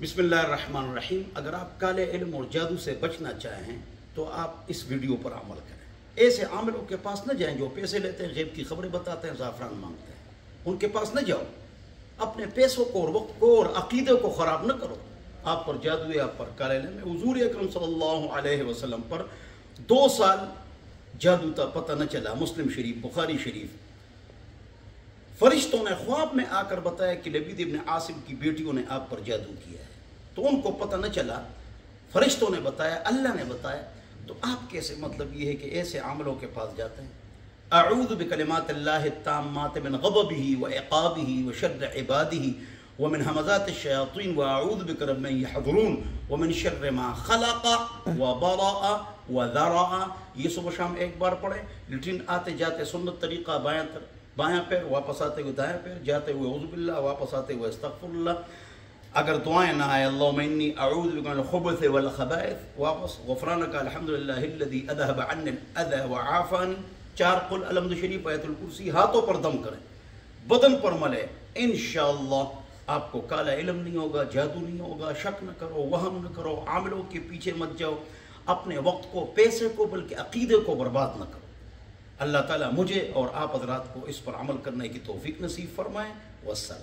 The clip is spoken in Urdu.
بسم اللہ الرحمن الرحیم۔ اگر آپ کالے علم اور جادو سے بچنا چاہیں تو آپ اس ویڈیو پر عمل کریں۔ ایسے عاملوں کے پاس نہ جائیں جو پیسے لیتے ہیں، غیب کی خبریں بتاتے ہیں، زعفران مانگتے ہیں۔ ان کے پاس نہ جاؤ، اپنے پیسوں کو اور وقت کو اور عقیدے کو خراب نہ کرو۔ آپ پر جادو ہے، آپ پر کالے علم ہے۔ حضور اکرم صلی اللہ علیہ وسلم پر 2 سال جادو تھا، پتہ نہ چلا۔ مسلم شریف، بخاری شریف۔ فرشتوں نے خواب میں آ کر بتایا کہ لبید ابن عاصم کی بیٹیوں نے آپ پر جادو کیا ہے، تو ان کو پتہ نہ چلا۔ فرشتوں نے بتایا، اللہ نے بتایا، تو آپ کیسے؟ مطلب یہ ہے کہ ایسے عاملوں کے پاس جاتے ہیں۔ اعوذ بکلمات اللہ التامات من غضبہ وعقابہ وشر عبادہ ومن ہمزات الشیاطین واعوذ بک رب ان یحضرون ومن شر ما خلق وبرأ وذرأ۔ یہ صبح شام ایک بار پڑھیں۔ لیٹرین آتے جاتے سنت طریقہ، بایاں پیر، واپس آتے ہوئے دائیں پیر، جاتے ہوئے اعوذ باللہ، واپس آتے ہوئے استغفر اللہ۔ اگر دعائیں نہ آئے، اللہم انی اعوذ بک من الخبث والخبائث، واپس غفرانک الحمدللہ الذی اذھب عنی الاذی وعافانی، 4 قل الحمد شریف، آیت الکرسی، ہاتھوں پر دم کریں، بدن پر ملے۔ انشاءاللہ آپ کو کالا علم نہیں ہوگا، جادو نہیں ہوگا۔ شک نہ کرو، وہم نہ کرو، عاملوں کے پیچھے مت جاؤ، اپنے وقت کو، پیسے کو، بلکہ عقیدے کو برباد نہ کرو۔ اللہ تعالیٰ مجھے اور آپ حضرات کو اس پر عمل کرنے کی توفیق نصیب فرمائے۔ والسلام۔